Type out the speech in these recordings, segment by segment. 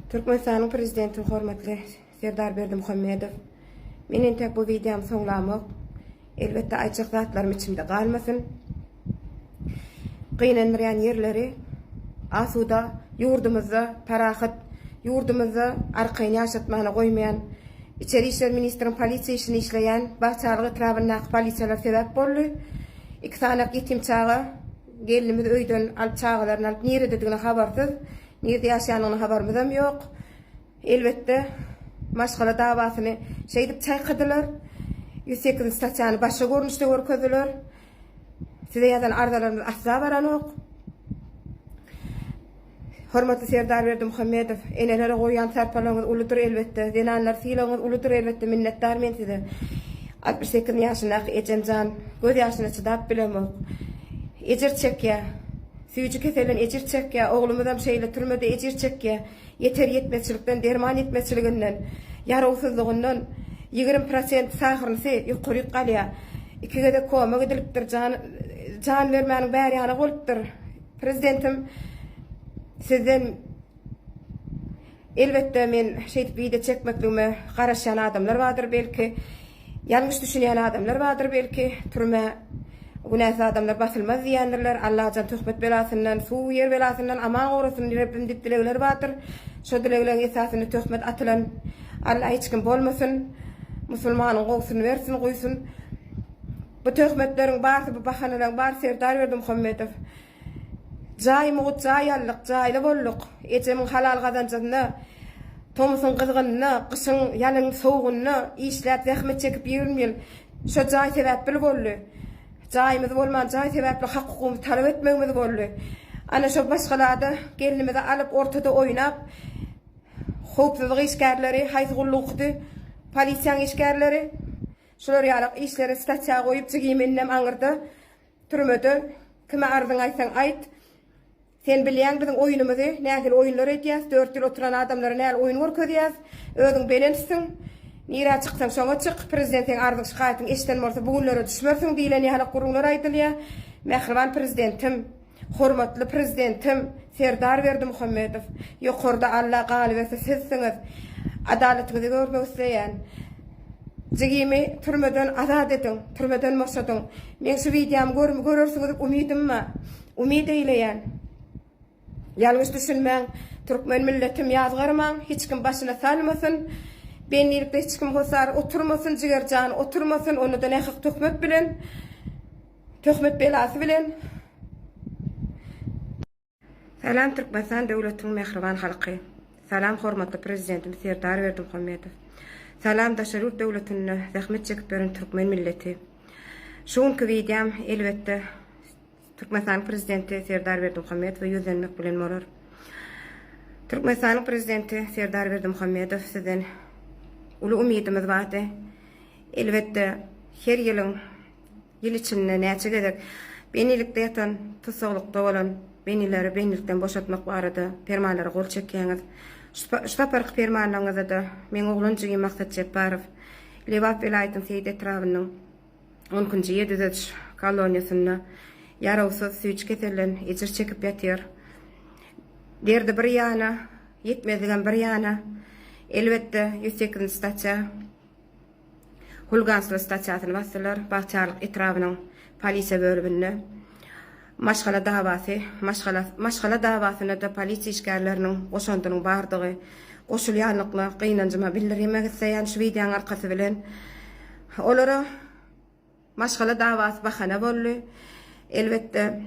Türkmenistan'ın prezidenti hormatly Serdar Berdimuhammedow. Menen tek bu videomu soňlamak elbetde aýçyk zatlarym içimde galmasyn. Gynanýan yerleri asuda ýurdumyzda parahat ýurdumyzda arkaýyn ýaşatmagyna goýmaýan İçeri İşler Ministrinin polisiýa işini işleýän bahçalyk etrabyna polisiýalar sebäp boldy. Iki sanak ýetim çaga gelinimiz öýden alyp çagalaryny alyp nerede habarsyz. Nerede ýaşaýanyny habarymyzam ýok. Elbetde maşgala dawasyny şeýdip çaýkadylar. 108 stasiýany başga görnüşde görkezdiler. Size ýazan arzalarymyz asla baranok. Hormatly Serdar Berdimuhammedow, enelere goýan sarpalaňyz uludur elbetde. Denanlar fiýlaňyz uludur elbetde. Minnetdar men size. 68 ýaşyndaky Ejemjan göz ýaşyna çydap bilemok. Ejir çekýär. Süýjü keselen ejir çekýär. Oglumyzam şeýle türmede ejir çekýär. Yeter yetmezçilikden, derman etmezçiliginden, yarawsyzlygyndan 20% sahyryny ýokary galýar. Ikigede koma gidilipdir, can bermäniň bäri ýana bolupdyr. Prezidentim sizden elbetde men şeýdip video çekmekdigime garaşan adamlar bardyr belki. Ýalňyş düşünýän adamlar bardyr belki. Türme günäsi adamlar basylmaz diýendirler. Allahjan töhmet belasyndan, suw yer belasyndan aman gorasyn Rabbim diýipdiler bardyr. Şo dilegilerin esasyny töhmet atylan Allah hiç kim bolmasyn. Musulmanyň gowsuny bersin, goýsun. Bu töhmetleriň bardy, bu bahanalaryň bardy Serdar Berdimuhammedow. Jaýmygy jaýallyk, jaýly bolluk. Ejemiň halal gazanjyna, tomusyň gyzgynyna, gyşyň ýalyň sowgunyna işläp zähmet çekip ýürmeli. Şo jaý sebäpli boldy. Jaýymyz bolman jaý sebäpli hakykymy talap etmegimiz boldy. Ana şo başgalada gelinimizi alyp ortada oýnap, howpsuzlyk işgärleri, haýsgullukdy, polisiýaň işgärleri şolar ýalyk işleri stasiýaga goýup jigiminem aňyrda türmede kime ardyň aýsaň aýt. Sen bilýän biziň oýunymyzy, nähili oýunlar edýäs, 4 ýyl oturan adamlara nähili oýun görkezýäs, özüň belensiň. Nira çyksaň şoňa çyk, prezidentiň ardyň şikaýatyny eşden bolsa bugunlara düşmersiň diýilen ýaly gurullar aýdylýar. Mehriban prezidentim, hormatly prezidentim Serdar Berdimuhammedow, ýokarda Allah galyp etse sizsiňiz. Adalatyňyzy görmek isleýän. Jigimi türmeden azat ediň, türmeden moşadyň. Men şu videomy görürsiňiz umydyň ma? Umyt eýleýän. Ýalňyş düşünmäň, türkmen milletim ýazgarmaň, hiç kim başyna salmasyn. Benlilikde hiç kim gosar oturmasın, jigerjan oturmasın, onu da nähik töhmet bilen, töhmet belasy bilen. Salam Türkmenistan döwletiň mehriban halky. Salam hormatly prezidentim Serdar Berdimuhammedow. Salam Daşarut döwletine zähmet çekip beren türkmen milleti. Şoňky videom elbetde Türkmenistan prezidenti Serdar Berdimuhammedow ýüzlenmek bilen bolar. Türkmenistan prezidenti Serdar Berdimuhammedow sizden ulu umydymyz bardy. Elbetde her ýylyň ýyl içinde näçe gerek benilikde ýatan, tusaglykda bolan benileri benilikden boşatmak barady. Fermanlara gol çekýäňiz. Şupa park fermanlaryňyzda da men oglanjygy maksat Jeparow Lewat vilayatynyň Seýde etrabynyň 10-njy ýerdede koloniýasyna yarawsyz süýç keselen ejir çekip ýatýar. Derde bir ýana, ýetmezdigen bir ýana. Elbetde 108 stasiýa Hulgansly stasiýasyny basdylar, bahçalyk etrabynyň polisiýa bölümine. Maşgala dawasyna da polisiýa işgärleriniň goşandynyň bardygy, goşulýanlykla gynanjyma bildirmek isleýän şu videoň arkasy bilen olara maşgala dawasy bahana boldy. Elbetde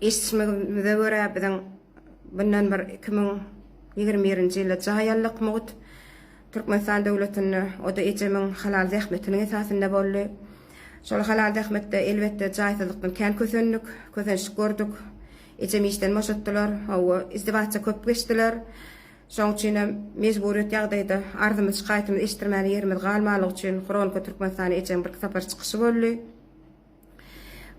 işçimize görä biziň bundan bir 2021-nji ýylda jaýallyk mugut Türkmenistan döwletine o da ejemiň halal zähmetiniň esasynda boldy. Şol halal zähmetde elbetde jaýsızlykdan kän közençlik gördük. Ejemi işden moşatdylar, hawa izdiwaçça köp geçdiler. Şoň üçin mejburiýet ýagdaýda ardymyz şikaýatymyzy eşitdirmäne ýerimiz galmalyk üçin Horonka Türkmenistana ejemi bir sapar çykyşy boldy.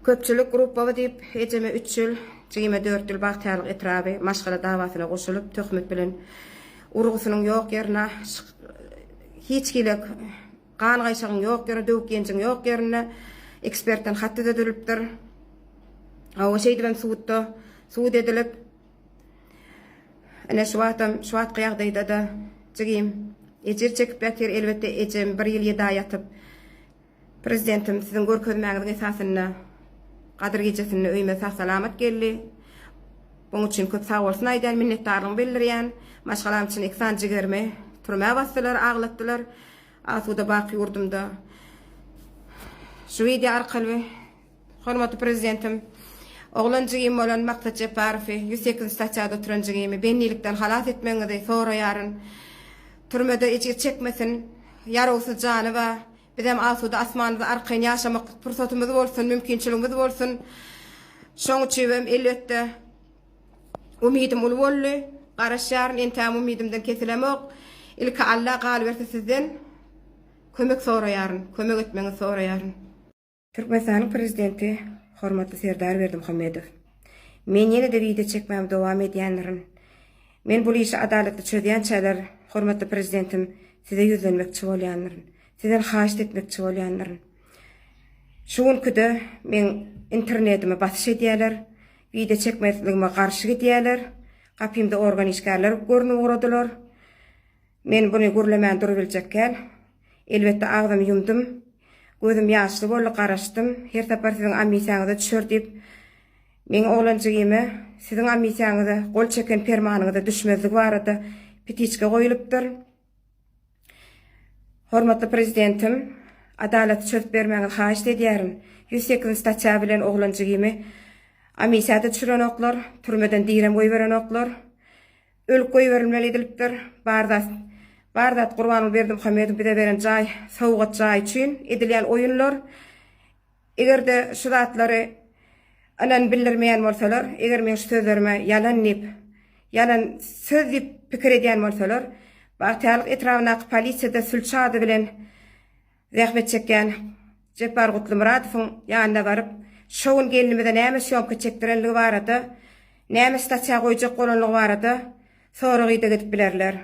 Köpçülik grupawy diýip ejemi 3 ýyl, 24 ýyl bahçalyk etraby maşgala dawasyna goşulyp töhmet bilen urgusynyň ýok ýerine hiç kilek kan gaýşagyň ýok ýerine, döwkenjiň ýok ýerine ekspertden hat edilipdir. Hawa şeýdibem suwda suwd edilip Ana şu wagt ýagdaýda da jigim ejer çekip ýatyr elbetde ejem 1 ýyl ýeda ýatyp prezidentim sizin görkezmäňiziň esasyna gadyr gecesini öýme sag-salamat geldi. Buň üçin köp sag bolsun aýdan minnetdarlygymy bildirýän. Maşgalam üçin eksan jigerme turma basdylar, aglatdylar. Asuda baqy ýurdumda. Şu video arkaly hormatly prezidentim oglanjygym bolan Maksat Jeparowy 108 statiýada oturanjygymy bennilikden halat etmeňizi soraýaryn. Türmede eje çekmesin, ýarawsy jany we bizem asuda asmanda arkaň ýaşamak pursatymyz bolsun, mümkinçiligimiz bolsun. Şoň üçin elbetde umidim ul bolly, garaşýaryn entäm umidimden kesilemek. Ilki Allah gal berse sizden kömek soraýaryn, kömek etmeňizi soraýaryn. Türkmenistanyň prezidenti hormatly Serdar Berdimuhammedow. Men ýene-de video çekmem dowam edýänlerin. Men bu işi adaletli çözýän çäler hormatly prezidentim size ýüzlenmekçi bolýanlaryň. Sizden haýyş etmekçi bolýanlaryň. Şu günde men internetime basyş edýärler, video çekmekligime garşy gidýärler. Gapymda organ işgärler görnüp guradylar. Men bunu gürlemän durup biljekkäl, elbetde agzymy ýumdum. Gözüm ýaşly boldy, garaşdym. Her tapar siziň amisiýaňyza düşür diýip, men oglanjygymy siziň amisiýaňyza gol çeken permanyňyza düşmezlik barada petiçke goýulypdyr. Hormatly prezidentim, adalet çözüp bermäňizi haýyş edýärin. 108 statiýa bilen oglanjygymy amisiýada düşüren oklar, türmeden direm goýup beren oklar, ölüp goýup berilmeli edilipdir. Bardat Gurbanyň Berdimuhammedow bize beren jaý, sowgat jaý üçin edilýän oýunlar. Egerde şu zatlary anan bildirmeýän bolsalar, eger men şu sözlerime yalan söz diýip pikir edýän bolsalar, bagtyarlyk etrawyna polisiýada sülçady bilen zähmet çekýän Jepar Gutlumuradowyň ýanynda baryp, şoň gelinimizde näme şoňky çekdirenligi barada, näme statiýa goýjak bolanlygy barada soragyda gidip bilerler.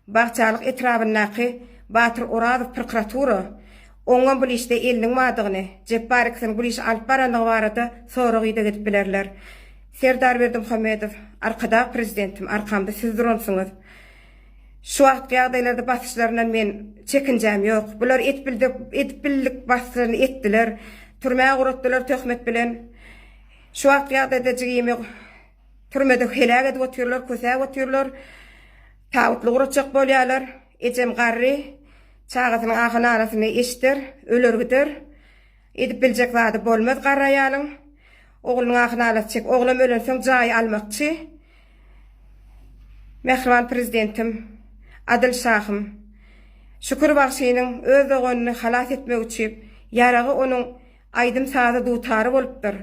Bagçalyk etrawynaky Batyr Oradow prokuratura oňa bu işde eliniň madygyny, Jeparowyň bu işi alyp baranlygy barada soragyda gidip bilerler. Serdar Berdimuhammedow, arkada prezidentim, arkamda siz duransyňyz. Şu wagt ýagdaýlarda basyşlaryndan men çekinjäm ýok. Bular etbillik basyşlaryny etdiler, türmäge guratdylar töhmet bilen. Şu wagt ýagdaýda jigimi türmede helak edip oturýarlar, kösäp oturýarlar. Tawutly guratjak bolýarlar. Ejem garry çagasynyň ahyny arasyny eşdir, ölergidir. Edip biljek zady bolmaz garraýalyň. Oglunyň ahyny alasy çek, oglam ölensoň jaý almakçy. Mehriban prezidentim, adil şahym, şükür bagşynyň öz oganyny halat etmek üçin ýaragy onuň aýdym sazy dutary bolupdyr.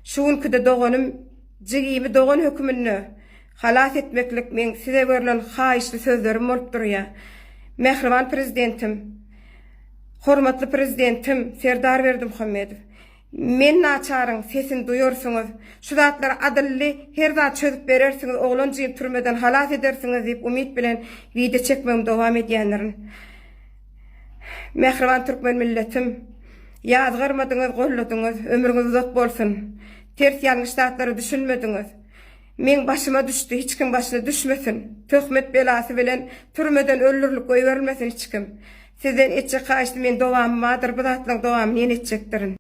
Şu günde doganym jigimi dogan hökmüni halat etmeklik men size berilen haýyşly sözlerim bolupdyr ýa. Mehriban prezidentim, hormatly prezidentim Serdar Berdimuhammedow, men naçaryň sesini duýarsyňyz, şu zatlar adilli her zat çözüp berersiňiz, oglanjyny türmeden halat edersiňiz diýip umid bilen video çekmem dowam edýänlerin. Mehriban türkmen milletim, ýazgarmadyňyz, golladyňyz, ömrüňiz uzak bolsun. Ters ýalňyş zatlary düşünmediňiz. Men başıma düştü, hiç kim başına düşmesin. Töhmet belası bilen türmeden öldürülüp goýup berilmesin hiç kim. Sizden etjek haýyşdy men dowamy madyr, bu zatlaryň dowamyny ýene etjekdirin.